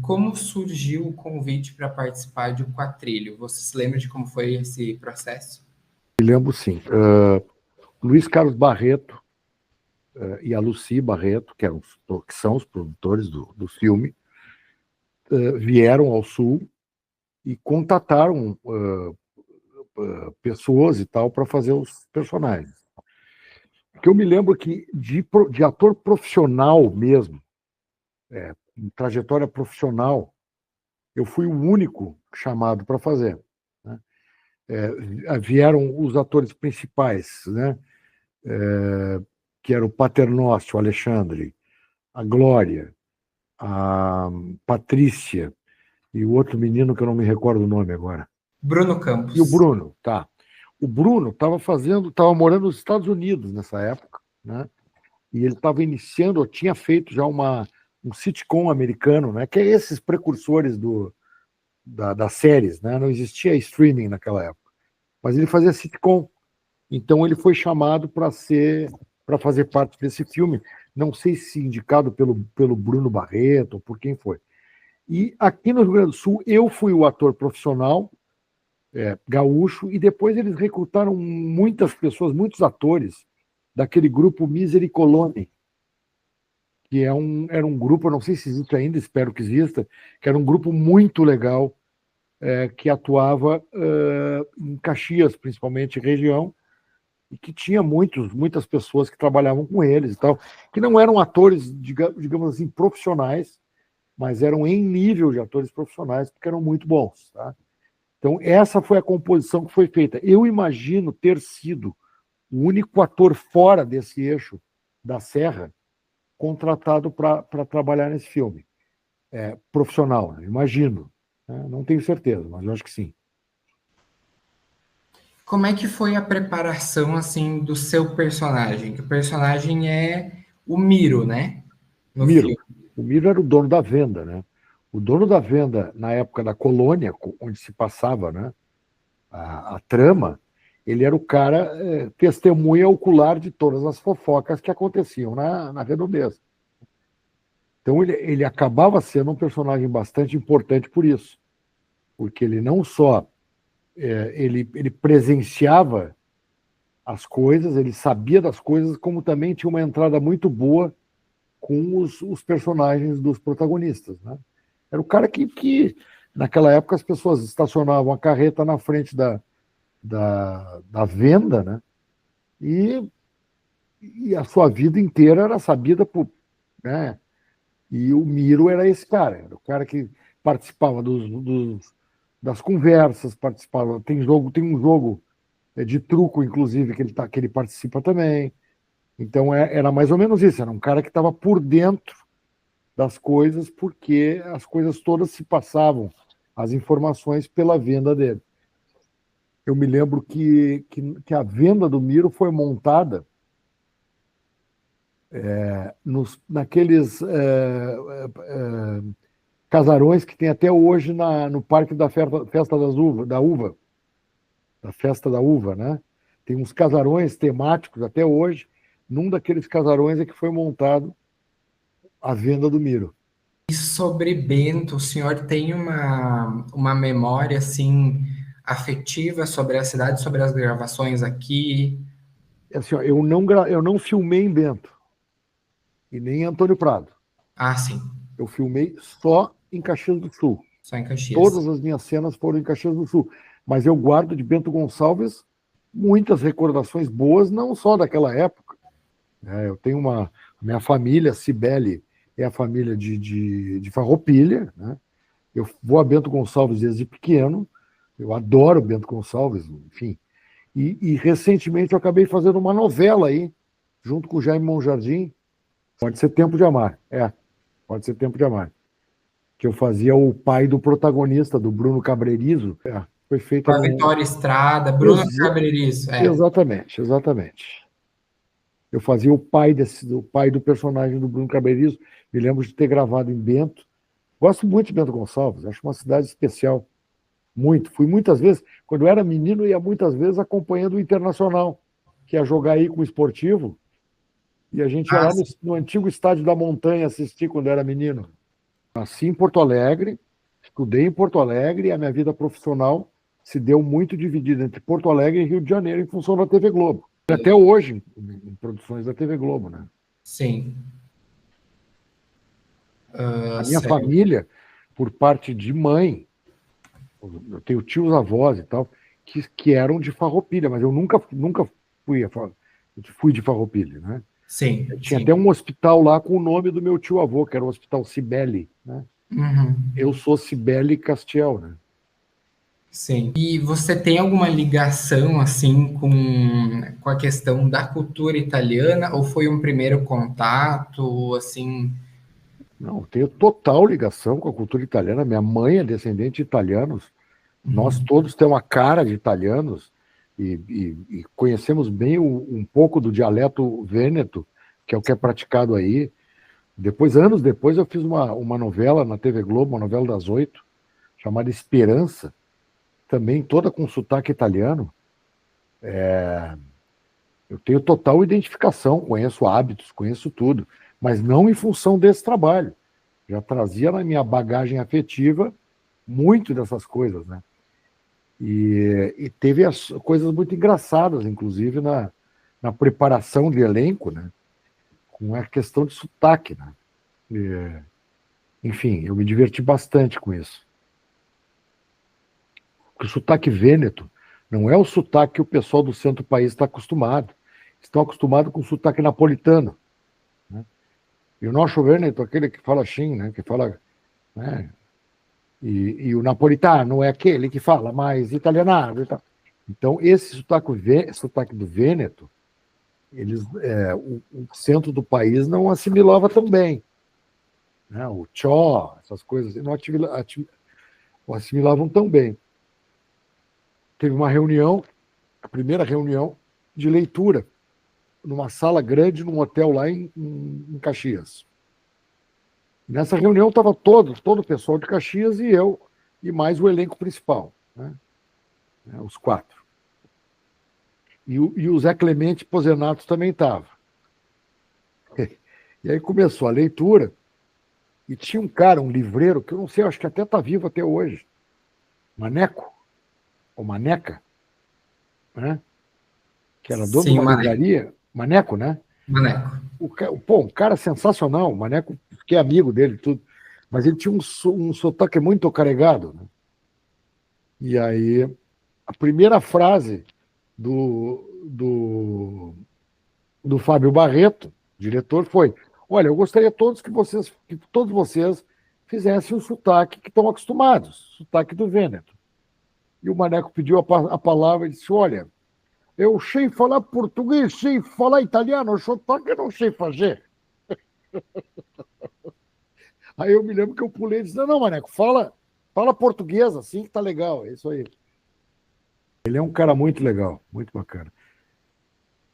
Como surgiu o convite para participar de um quadrilho? Você se lembra de como foi esse processo? Me lembro, sim. Luiz Carlos Barreto e a Lucy Barreto, que são os produtores do filme, vieram ao Sul e contataram pessoas e tal para fazer os personagens. Porque eu me lembro que de ator profissional mesmo, em trajetória profissional, eu fui o único chamado para fazer, né? Vieram os atores principais, né? Que era o Paternócio, o Alexandre, a Glória, a Patrícia e o outro menino que eu não me recordo o nome agora. Bruno Campos. E o Bruno, tá. O Bruno estava morando nos Estados Unidos nessa época, né? E ele estava iniciando, tinha feito já um sitcom americano, né? Que é esses precursores das séries, né? Não existia streaming naquela época, mas ele fazia sitcom. Então ele foi chamado para fazer parte desse filme. Não sei se indicado pelo Bruno Barreto ou por quem foi. E aqui no Rio Grande do Sul eu fui o ator profissional, gaúcho, e depois eles recrutaram muitas pessoas, muitos atores daquele grupo Misericolone, que era um grupo, eu não sei se existe ainda, espero que exista, que era um grupo muito legal, que atuava em Caxias, principalmente região, e que tinha muitas pessoas que trabalhavam com eles e tal, que não eram atores, digamos assim, profissionais, mas eram em nível de atores profissionais, porque eram muito bons, tá? Então, essa foi a composição que foi feita. Eu imagino ter sido o único ator fora desse eixo da Serra contratado para trabalhar nesse filme. Profissional, né? Imagino. Né? Não tenho certeza, mas eu acho que sim. Como é que foi a preparação, assim, do seu personagem? Que o personagem é o Miro, né? No Miro. filme. O Miro era o dono da venda, né? O dono da venda, na época da colônia, onde se passava, né, a trama, ele era o cara testemunha ocular de todas as fofocas que aconteciam na redondeza. Então ele acabava sendo um personagem bastante importante por isso, porque ele não só ele presenciava as coisas, ele sabia das coisas, como também tinha uma entrada muito boa com os personagens dos protagonistas, né? Era o cara que naquela época as pessoas estacionavam a carreta na frente da venda, né? E a sua vida inteira era sabida por, né? E o Miro era esse cara, era o cara que participava das conversas, participava. Tem um jogo de truco, inclusive, que ele participa também. Então era mais ou menos isso, era um cara que estava por dentro das coisas, porque as coisas todas se passavam, as informações pela venda dele. Eu me lembro que a venda do Miro foi montada naqueles casarões que tem até hoje no Parque da Festa da Uva, da Festa da Uva, né? Tem uns casarões temáticos até hoje. Num daqueles casarões é que foi montado a venda do Miro. E sobre Bento, o senhor tem uma memória, assim, afetiva sobre a cidade, sobre as gravações aqui? Assim, ó, eu não filmei em Bento e nem em Antônio Prado. Ah, sim. Eu filmei só em Caxias do Sul. Só em Caxias. Todas as minhas cenas foram em Caxias do Sul. Mas eu guardo de Bento Gonçalves muitas recordações boas, não só daquela época. Eu tenho minha família, Cibele, é a família de Farroupilha, né? Eu vou a Bento Gonçalves desde pequeno, eu adoro Bento Gonçalves, enfim. E recentemente eu acabei fazendo uma novela aí, junto com o Jaime Monjardim, Pode Ser Tempo de Amar. Pode Ser Tempo de Amar. Que eu fazia o pai do protagonista, do Bruno Cabreirizo. Foi feita Com a Vitória Estrada, Bruno Cabreirizo. Exatamente. Eu fazia o pai do personagem do Bruno Cabreirizo. Me lembro de ter gravado em Bento. Gosto muito de Bento Gonçalves, acho uma cidade especial. Muito. Fui muitas vezes, quando eu era menino, ia muitas vezes acompanhando o Internacional, que ia jogar aí com o Esportivo, e a gente ia lá no antigo Estádio da Montanha assistir quando eu era menino. Nasci em Porto Alegre, estudei em Porto Alegre e a minha vida profissional se deu muito dividida entre Porto Alegre e Rio de Janeiro em função da TV Globo. Até hoje, em produções da TV Globo, né? Sim. A minha Certo. família, por parte de mãe, eu tenho tios avós e tal, que eram de Farroupilha, mas eu nunca fui de Farroupilha, né? Sim, Tinha até sim. um hospital lá com o nome do meu tio avô, que era o Hospital Cibele, né? Uhum. Eu sou Cibele Castiel, né? Sim. E você tem alguma ligação assim com a questão da cultura italiana ou foi um primeiro contato assim? Não, eu tenho total ligação com a cultura italiana. Minha mãe é descendente de italianos. Nós Uhum. todos temos a cara de italianos e conhecemos bem um pouco do dialeto vêneto, que é o que é praticado aí. Depois, anos depois, eu fiz uma novela na TV Globo, uma novela das 8, chamada Esperança, também toda com sotaque italiano. Eu tenho total identificação, conheço hábitos, conheço tudo, mas não em função desse trabalho. Já trazia na minha bagagem afetiva muito dessas coisas, né? E teve as coisas muito engraçadas, inclusive na preparação de elenco, né? Com a questão de sotaque, né? Enfim, eu me diverti bastante com isso. Porque o sotaque vêneto não é o sotaque que o pessoal do centro do país está acostumado. Estão acostumados com o sotaque napolitano, né? E o nosso vêneto, aquele que fala assim, né? Que fala, né? E o napolitano é aquele que fala mais italianado e tal. Então, esse sotaque do Vêneto, o centro do país não assimilava tão bem, né? O tchó, essas coisas, não assimilavam tão bem. Teve uma reunião, a primeira reunião de leitura, numa sala grande, num hotel lá em Caxias. Nessa reunião estava todo o pessoal de Caxias e eu, e mais o elenco principal, né? Os 4. E o Zé Clemente Pozenato também estava. E aí começou a leitura, e tinha um cara, um livreiro, que eu não sei, acho que até está vivo até hoje, Maneco, ou Maneca, né? Que era dono de Sim, uma Maneco. livraria, Maneco, né? Maneco. Um cara sensacional, o Maneco, fiquei amigo dele tudo, mas ele tinha um sotaque muito carregado, né? E aí, a primeira frase do Fábio Barreto, diretor, foi: olha, eu gostaria que todos vocês fizessem o sotaque que estão acostumados, sotaque do Vêneto. E o Maneco pediu a palavra e disse: olha, eu sei falar português, sei falar italiano, sotaque eu não sei fazer. Aí eu me lembro que eu pulei e disse: não, Maneco, fala português assim que tá legal, é isso aí. Ele é um cara muito legal, muito bacana.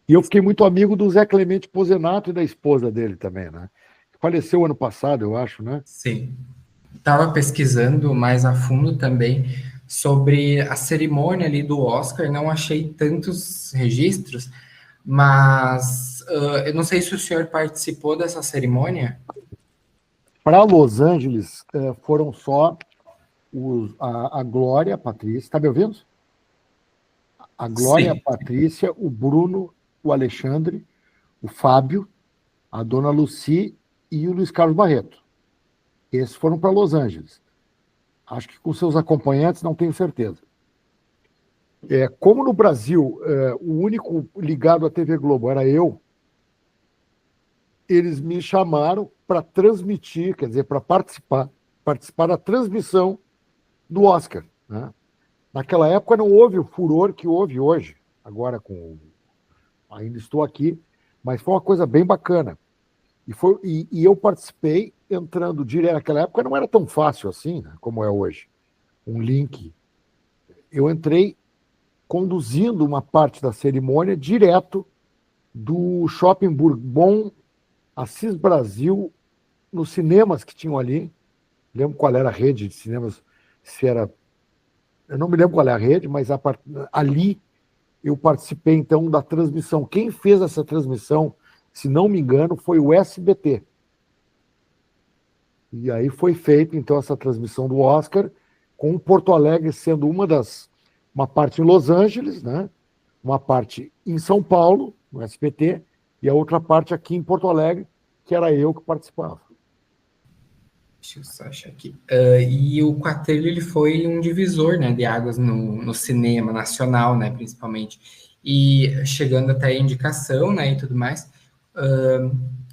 E eu fiquei muito amigo do Zé Clemente Pozenato e da esposa dele também, né? Faleceu ano passado, eu acho, né? Sim. Estava pesquisando mais a fundo também sobre a cerimônia ali do Oscar, não achei tantos registros, mas eu não sei se o senhor participou dessa cerimônia. Para Los Angeles, foram só a Glória, a Patrícia, está me ouvindo? A Glória, a Sim, Patrícia, o Bruno, o Alexandre, o Fábio, a Dona Lucy e o Luiz Carlos Barreto. Esses foram para Los Angeles. Acho que com seus acompanhantes, não tenho certeza. Como no Brasil, o único ligado à TV Globo era eu, eles me chamaram para transmitir, quer dizer, para participar da transmissão do Oscar, né? Naquela época não houve o furor que houve hoje, agora ainda estou aqui, mas foi uma coisa bem bacana. E eu participei entrando direto. Naquela época não era tão fácil assim, né, como é hoje. Um link. Eu entrei conduzindo uma parte da cerimônia direto do Shopping Bourbon Assis Brasil, nos cinemas que tinham ali. Lembro qual era a rede de cinemas, se era. Eu não me lembro qual é a rede, mas ali eu participei, então, da transmissão. Quem fez essa transmissão, se não me engano, foi o SBT. E aí foi feita, então, essa transmissão do Oscar, com Porto Alegre sendo uma parte em Los Angeles, né? Uma parte em São Paulo, no SBT, e a outra parte aqui em Porto Alegre, que era eu que participava. Deixa eu só achar aqui. E o Quatrilho, ele foi um divisor, né, de águas no cinema nacional, né, principalmente. E chegando até a indicação, né, e tudo mais.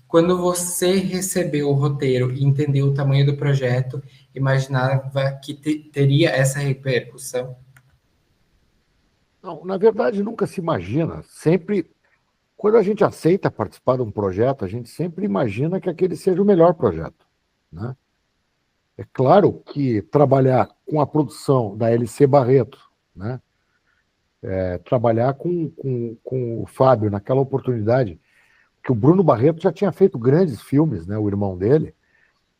Quando você recebeu o roteiro e entendeu o tamanho do projeto, imaginava que teria essa repercussão? Não, na verdade, nunca se imagina. Sempre, quando a gente aceita participar de um projeto, a gente sempre imagina que aquele seja o melhor projeto, né? É claro que trabalhar com a produção da LC Barreto, né? Trabalhar com o Fábio naquela oportunidade, que o Bruno Barreto já tinha feito grandes filmes, né? O irmão dele,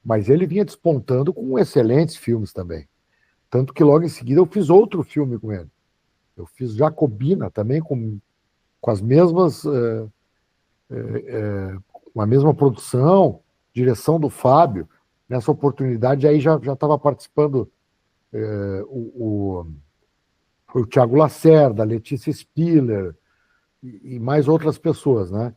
mas ele vinha despontando com excelentes filmes também. Tanto que logo em seguida eu fiz outro filme com ele. Eu fiz Jacobina também com as mesmas, com a mesma produção, direção do Fábio. Nessa oportunidade aí já estava participando foi o Thiago Lacerda, a Letícia Spiller e mais outras pessoas, né?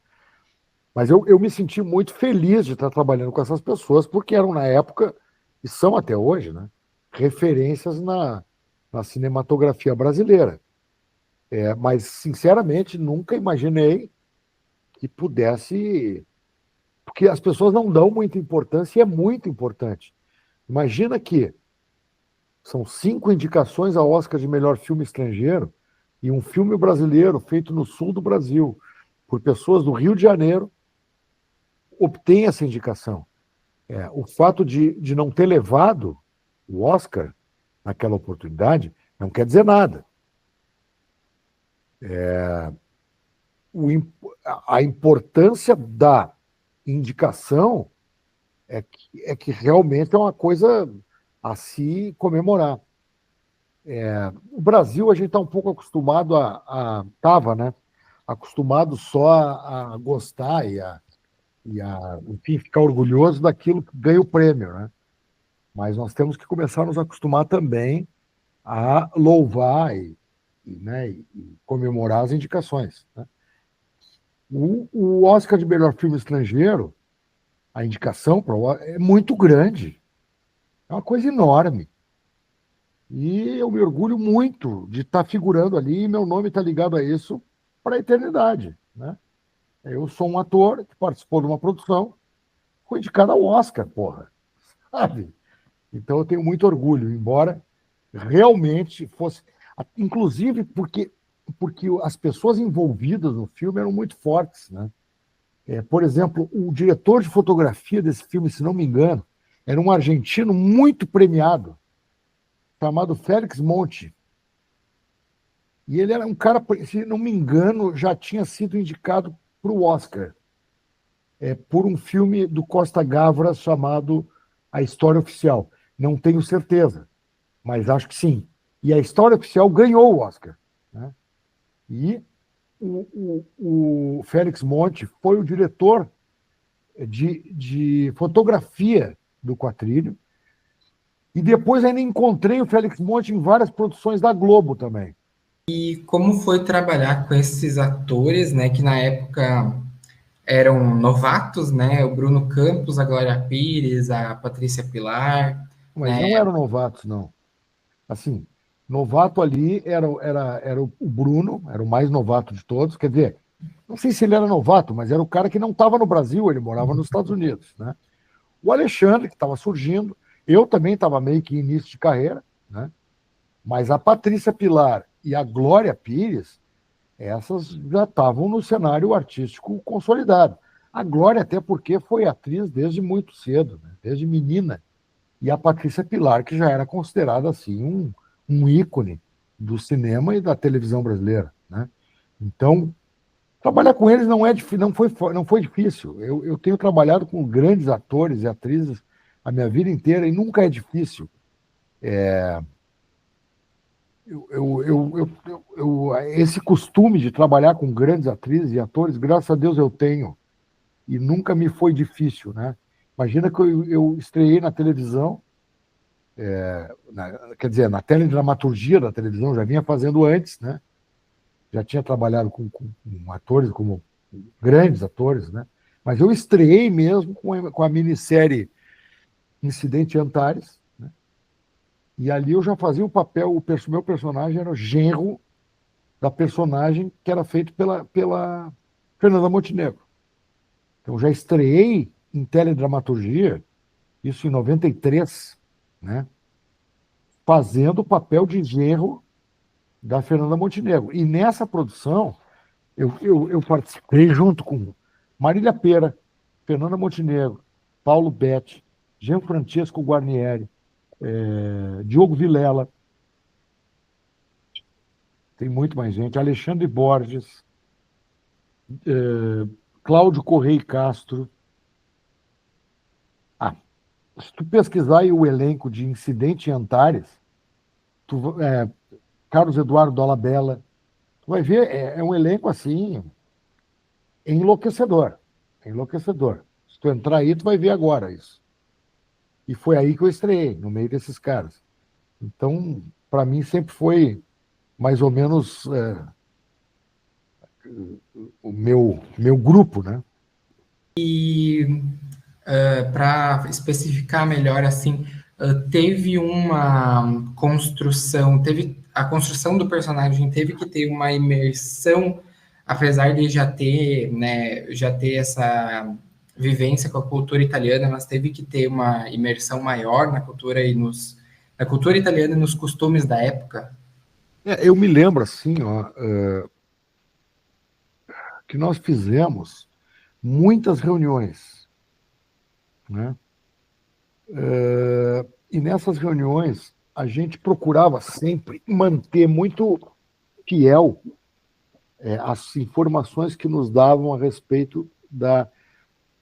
Mas eu me senti muito feliz de estar trabalhando com essas pessoas, porque eram na época, e são até hoje, né, referências na cinematografia brasileira. Mas, sinceramente, nunca imaginei que pudesse. Porque as pessoas não dão muita importância e é muito importante. Imagina que são 5 indicações ao Oscar de melhor filme estrangeiro e um filme brasileiro feito no sul do Brasil, por pessoas do Rio de Janeiro, obtém essa indicação. O fato de não ter levado o Oscar naquela oportunidade não quer dizer nada. A importância da indicação é que realmente é uma coisa a se comemorar. O Brasil, a gente está um pouco acostumado estava, né? Acostumado só a gostar enfim, ficar orgulhoso daquilo que ganha o prêmio, né? Mas nós temos que começar a nos acostumar também a louvar né, e comemorar as indicações, né? O Oscar de melhor filme estrangeiro, a indicação é muito grande, é uma coisa enorme. E eu me orgulho muito de estar figurando ali e meu nome está ligado a isso para a eternidade, né? Eu sou um ator que participou de uma produção, foi indicado ao Oscar, porra, sabe? Então eu tenho muito orgulho, embora realmente fosse, inclusive porque as pessoas envolvidas no filme eram muito fortes, né? Por exemplo, o diretor de fotografia desse filme, se não me engano, era um argentino muito premiado, chamado Félix Monti. E ele era um cara, se não me engano, já tinha sido indicado para o Oscar, por um filme do Costa Gavras chamado A História Oficial. Não tenho certeza, mas acho que sim. E A História Oficial ganhou o Oscar, né? E o Félix Monti foi o diretor de fotografia do Quatrilho. E depois ainda encontrei o Félix Monti em várias produções da Globo também. E como foi trabalhar com esses atores, né, que na época eram novatos, né? O Bruno Campos, a Glória Pires, a Patrícia Pilar, Mas né? não eram novatos, não. Assim, novato ali era o Bruno, era o mais novato de todos. Quer dizer, não sei se ele era novato, mas era o cara que não estava no Brasil, ele morava nos Estados Unidos, né? O Alexandre, que estava surgindo, eu também estava meio que em início de carreira, né? Mas a Patrícia Pilar e a Glória Pires, essas já estavam no cenário artístico consolidado. A Glória, até porque foi atriz desde muito cedo, né? Desde menina. E a Patrícia Pilar, que já era considerada assim um ícone do cinema e da televisão brasileira, né? Então, trabalhar com eles não foi difícil. Eu tenho trabalhado com grandes atores e atrizes a minha vida inteira e nunca é difícil. Esse costume de trabalhar com grandes atrizes e atores, graças a Deus eu tenho, e nunca me foi difícil, né? Imagina que eu estreiei na televisão, quer dizer, na teledramaturgia da televisão, já vinha fazendo antes, né? Já tinha trabalhado com atores, como grandes atores, né? Mas eu estreiei mesmo com a minissérie Incidente em Antares, né? E ali eu já fazia o papel, meu personagem era o genro da personagem que era feito pela Fernanda Montenegro. Então já estreiei em teledramaturgia, isso em 93, né? Fazendo o papel de genro da Fernanda Montenegro. E nessa produção, eu participei junto com Marília Pêra, Fernanda Montenegro, Paulo Betti, Gianfrancesco Guarnieri, Diogo Vilela, tem muito mais gente, Alexandre Borges, Cláudio Correia Castro. Ah, se tu pesquisar aí o elenco de Incidente em Antares, Carlos Eduardo Dolabella, tu vai ver, é um elenco assim, enlouquecedor. É enlouquecedor. Se tu entrar aí, tu vai ver agora isso. E foi aí que eu estreiei, no meio desses caras. Então, para mim, sempre foi mais ou menos o meu grupo, né? E para especificar melhor, assim, teve uma construção, teve a construção do personagem teve que ter uma imersão, apesar de já ter, né, já ter essa vivência com a cultura italiana, mas teve que ter uma imersão maior na cultura na cultura italiana e nos costumes da época. Eu me lembro assim, ó, que nós fizemos muitas reuniões, né? E nessas reuniões a gente procurava sempre manter muito fiel as informações que nos davam a respeito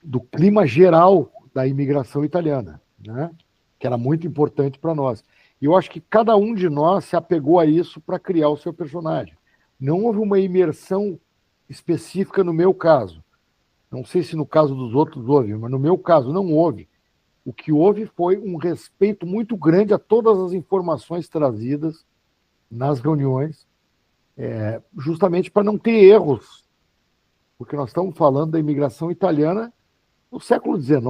do clima geral da imigração italiana, né? Que era muito importante para nós. E eu acho que cada um de nós se apegou a isso para criar o seu personagem. Não houve uma imersão específica no meu caso. Não sei se no caso dos outros houve, mas no meu caso não houve. O que houve foi um respeito muito grande a todas as informações trazidas nas reuniões, justamente para não ter erros, porque nós estamos falando da imigração italiana no século XIX,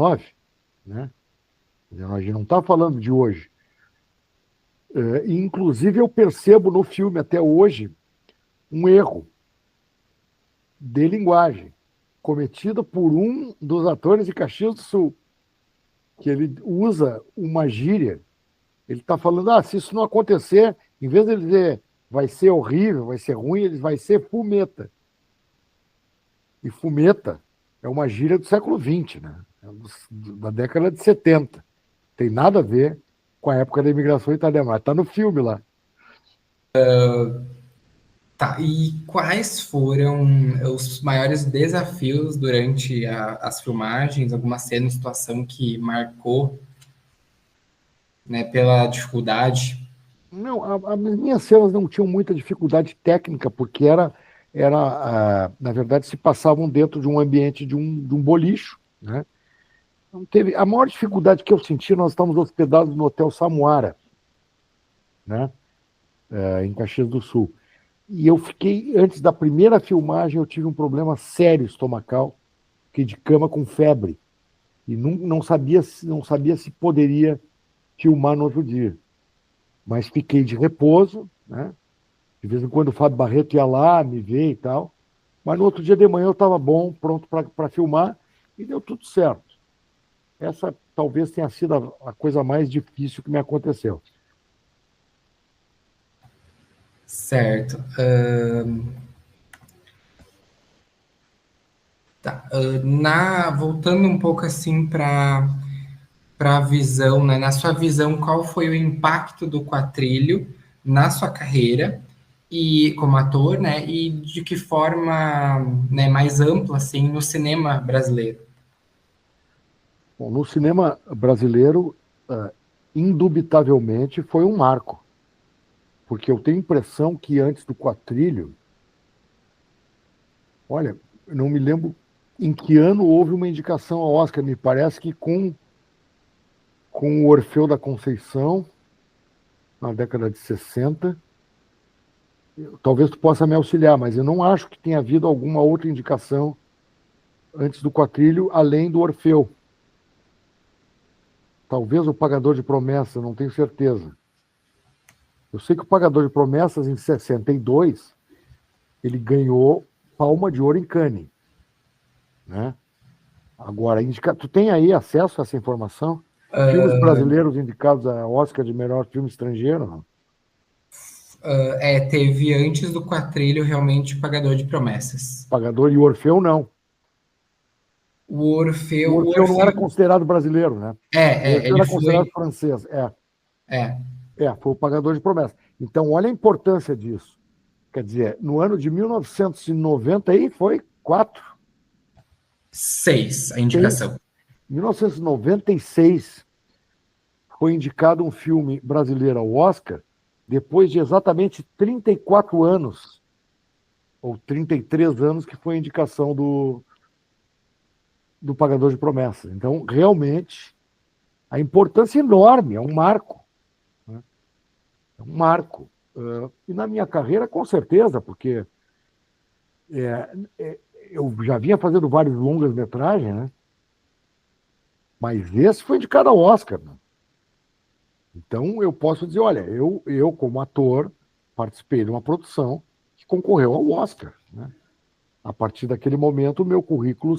né? A gente não está falando de hoje. E, inclusive, eu percebo no filme até hoje um erro de linguagem cometido por um dos atores de Caxias do Sul, que ele usa uma gíria. Ele está falando, se isso não acontecer, em vez de ele dizer vai ser horrível, vai ser ruim, ele vai ser fumeta. E fumeta é uma gíria do século XX, né? Da década de 70. Tem nada a ver com a época da imigração italiana, mas está no filme lá. Tá, e quais foram os maiores desafios durante as filmagens? Alguma cena, situação que marcou, né, pela dificuldade? Não, as minhas cenas não tinham muita dificuldade técnica, porque na verdade, se passavam dentro de um ambiente de um bolicho, né? Não teve, a maior dificuldade que eu senti, nós estávamos hospedados no Hotel Samuara, né? Em Caxias do Sul. E eu fiquei, antes da primeira filmagem, eu tive um problema sério estomacal, fiquei de cama com febre. E não sabia se poderia filmar no outro dia. Mas fiquei de repouso, né? De vez em quando o Fábio Barreto ia lá me ver e tal. Mas no outro dia de manhã eu estava bom, pronto para filmar, e deu tudo certo. Essa talvez tenha sido a coisa mais difícil que me aconteceu. Certo. Tá. Voltando um pouco assim para a visão, né? Na sua visão, qual foi o impacto do Quatrilho na sua carreira e como ator, né? E de que forma, né, mais ampla assim no cinema brasileiro? Bom, no cinema brasileiro, indubitavelmente, foi um marco. Porque eu tenho a impressão que antes do Quatrilho, olha, eu não me lembro em que ano houve uma indicação ao Oscar. Me parece que com o Orfeu da Conceição, na década de 60. Talvez tu possa me auxiliar, mas eu não acho que tenha havido alguma outra indicação antes do Quatrilho, além do Orfeu. Talvez o Pagador de Promessas, não tenho certeza. Eu sei que o Pagador de Promessas, em 62, ele ganhou Palma de Ouro em Cannes, né? Agora, tu tem aí acesso a essa informação? Filmes brasileiros indicados a Oscar de melhor filme estrangeiro? Não? Teve antes do Quatrilho realmente o Pagador de Promessas. Pagador e Orfeu, não. O Orfeu, O Orfeu não era considerado brasileiro, né? O Orfeu ele era considerado foi. francês. É, Foi o Pagador de Promessas. Então, olha a importância disso. Quer dizer, no ano de 1990, aí foi 4. 6 a 6. indicação. Em 1996, foi indicado um filme brasileiro ao Oscar, depois de exatamente 34 anos, ou 33 anos, que foi a indicação do Pagador de Promessas. Então, realmente, a importância é enorme, é um marco. Né? É um marco. E na minha carreira, com certeza, porque eu já vinha fazendo vários longas-metragens, né? Mas esse foi indicado ao Oscar. Né? Então, eu posso dizer, olha, eu como ator, participei de uma produção que concorreu ao Oscar. Né? A partir daquele momento, o meu currículo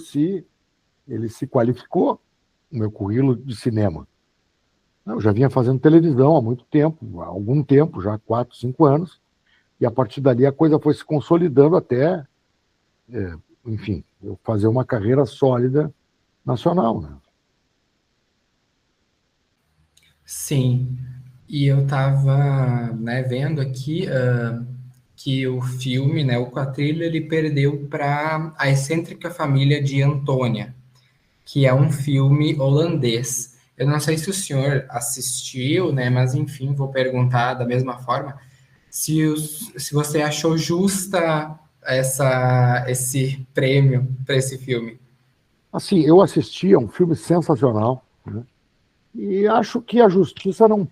ele se qualificou, o meu currículo de cinema. Eu já vinha fazendo televisão há muito tempo, há algum tempo, já há 4, 5 anos, e a partir dali a coisa foi se consolidando até, enfim, eu fazer uma carreira sólida nacional. Né? Sim. E eu estava, né, vendo aqui que o filme, né, o Quatrilho, ele perdeu para A Excêntrica Família de Antônia, que é um filme holandês. Eu não sei se o senhor assistiu, né, mas enfim, vou perguntar da mesma forma, se você achou justa esse prêmio para esse filme. Assim, eu assisti a um filme sensacional, né? E acho que a justiça não.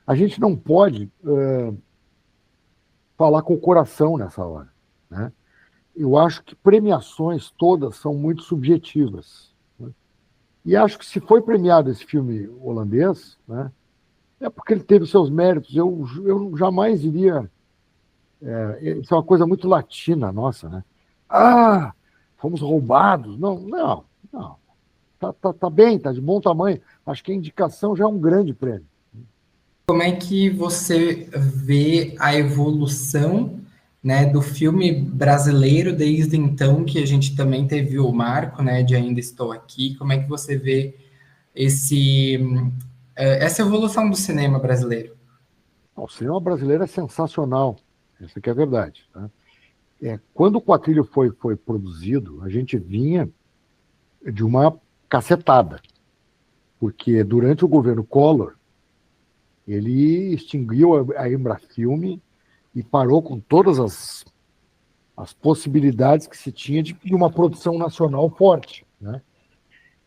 A gente não pode falar com o coração nessa hora. Né? Eu acho que premiações todas são muito subjetivas. Né? E acho que se foi premiado esse filme holandês, né, é porque ele teve seus méritos. Eu jamais iria. Isso é uma coisa muito latina nossa, né? Ah, fomos roubados. Não, não, não. Tá bem, tá de bom tamanho. Acho que a indicação já é um grande prêmio. Como é que você vê a evolução, né, do filme brasileiro desde então, que a gente também teve o marco, né, de Ainda Estou Aqui? Como é que você vê esse, essa evolução do cinema brasileiro? O cinema brasileiro é sensacional. Essa que é a verdade. Tá? Quando o Quatrilho foi produzido, a gente vinha de uma cacetada, porque durante o governo Collor, ele extinguiu a Embrafilme e parou com todas as possibilidades que se tinha de uma produção nacional forte. Né?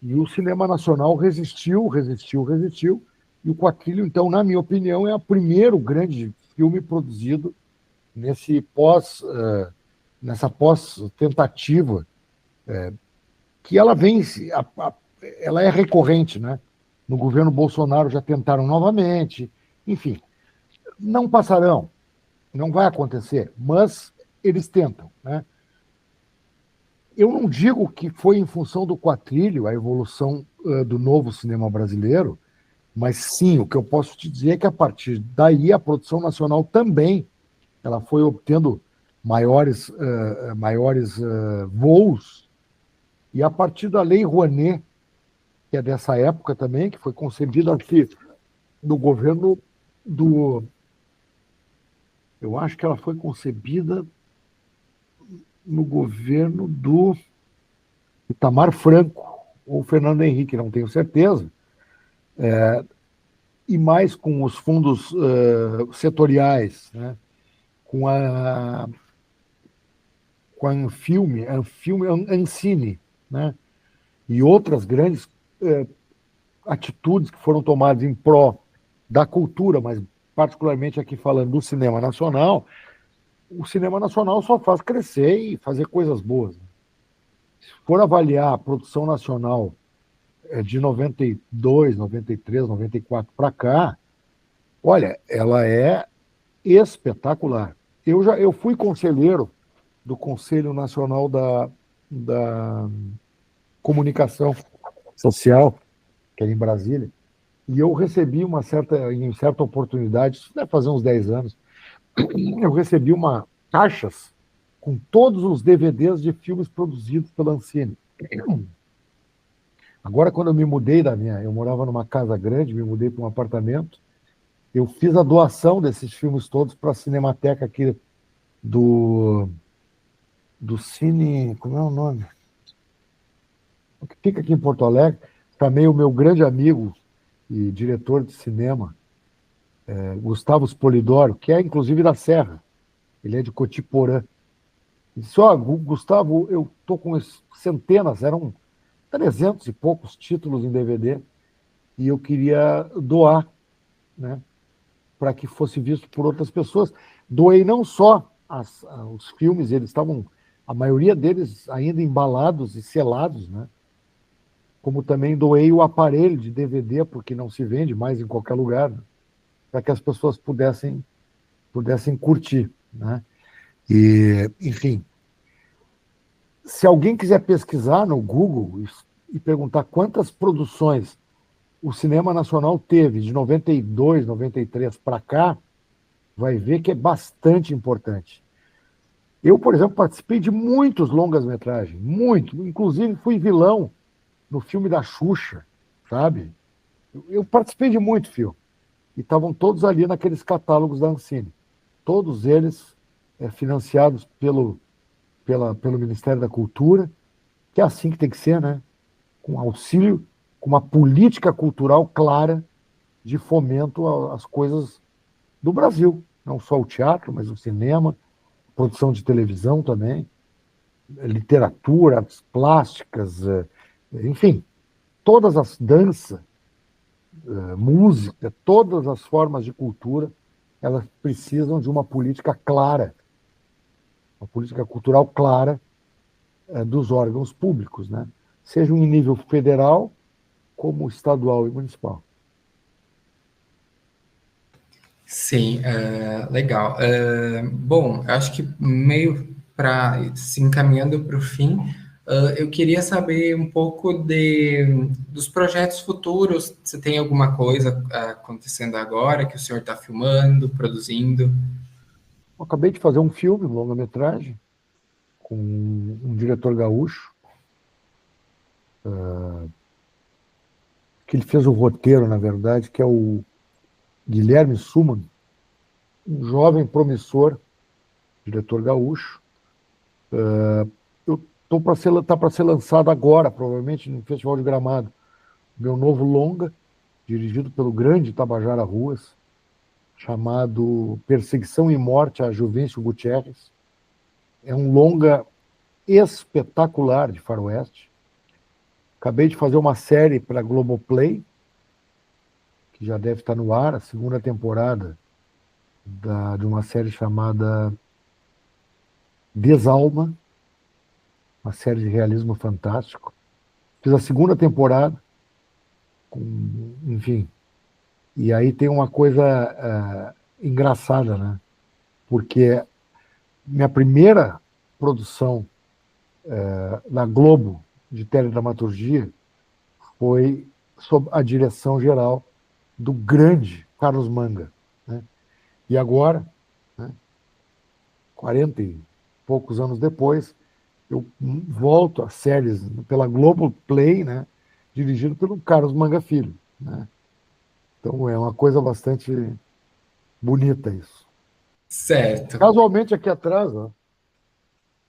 E o cinema nacional resistiu, resistiu, resistiu, e o Quatrilho, então, na minha opinião, é o primeiro grande filme produzido nessa pós-tentativa, que ela vem, ela é recorrente, né? No governo Bolsonaro já tentaram novamente, enfim, não passarão, não vai acontecer, mas eles tentam, né? Eu não digo que foi em função do Quatrilho a evolução do novo cinema brasileiro, mas sim, o que eu posso te dizer é que a partir daí a produção nacional também ela foi obtendo maiores voos, e a partir da Lei Rouanet, que é dessa época também, que foi concebida aqui no governo do... Eu acho que ela foi concebida no governo do Itamar Franco, ou Fernando Henrique, não tenho certeza, e mais com os fundos setoriais, né? com a Anfilme, Ancine, né? E outras grandes atitudes que foram tomadas em pró da cultura, mas particularmente aqui falando do cinema nacional, o cinema nacional só faz crescer e fazer coisas boas. Se for avaliar a produção nacional de 92, 93, 94 para cá, olha, ela é espetacular. Eu fui conselheiro do Conselho Nacional da Comunicação Social, que era em Brasília, e eu recebi em certa oportunidade, isso deve fazer uns 10 anos, eu recebi caixas com todos os DVDs de filmes produzidos pela Ancine. Agora, quando eu me mudei eu morava numa casa grande, me mudei para um apartamento, eu fiz a doação desses filmes todos para a Cinemateca aqui do Cine, como é o nome? O que fica aqui em Porto Alegre. Chamei o meu grande amigo e diretor de cinema, Gustavo Spolidoro, que é inclusive da Serra, ele é de Cotiporã. E disse, Gustavo, eu estou com centenas, eram 300 e poucos títulos em DVD, e eu queria doar, né, para que fosse visto por outras pessoas. Doei não só os filmes, a maioria deles ainda embalados e selados, né, como também doei o aparelho de DVD, porque não se vende mais em qualquer lugar, né, para que as pessoas pudessem curtir, né? E, enfim, se alguém quiser pesquisar no Google e perguntar quantas produções o cinema nacional teve de 92, 93 para cá, vai ver que é bastante importante. Eu, por exemplo, participei de muitos longas-metragens, muito, inclusive fui vilão no filme da Xuxa, sabe? Eu participei de muito filme. E estavam todos ali naqueles catálogos da Ancine. Todos eles financiados pelo Ministério da Cultura, que é assim que tem que ser, né? Com auxílio, com uma política cultural clara de fomento às coisas do Brasil. Não só o teatro, mas o cinema, produção de televisão também, literatura, artes plásticas, enfim, todas as danças, música, todas as formas de cultura, elas precisam de uma política clara, uma política cultural clara dos órgãos públicos, né? Seja em nível federal, como estadual e municipal. Sim, legal. Bom, acho que meio para se encaminhando para o fim, eu queria saber um pouco dos projetos futuros. Se tem alguma coisa acontecendo agora que o senhor está filmando, produzindo? Eu acabei de fazer um filme, um longa-metragem, com um diretor gaúcho, que ele fez o roteiro, na verdade, que é o Guilherme Suman, um jovem promissor, diretor gaúcho. Está para ser lançado agora, provavelmente, no Festival de Gramado, meu novo longa, dirigido pelo grande Tabajara Ruas, chamado Perseguição e Morte a Juvencio Gutierrez. É um longa espetacular de faroeste. Acabei de fazer uma série para a Globoplay, que já deve estar no ar, a segunda temporada de uma série chamada Desalma, uma série de realismo fantástico. Fiz a segunda temporada, enfim. E aí tem uma coisa engraçada, né? Porque minha primeira produção na Globo de teledramaturgia foi sob a direção geral do grande Carlos Manga, né? E agora, né, 40 e poucos anos depois, eu volto às séries pela Globoplay, né, dirigido pelo Carlos Manga Filho, né? Então é uma coisa bastante bonita isso. Certo. Casualmente aqui atrás, ó,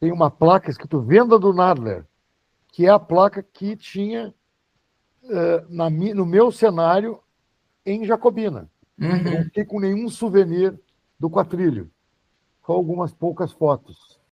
tem uma placa escrito Venda do Nadler, que é a placa que tinha no meu cenário em Jacobina. Eu não fiquei com nenhum souvenir do Quatrilho, só algumas poucas fotos.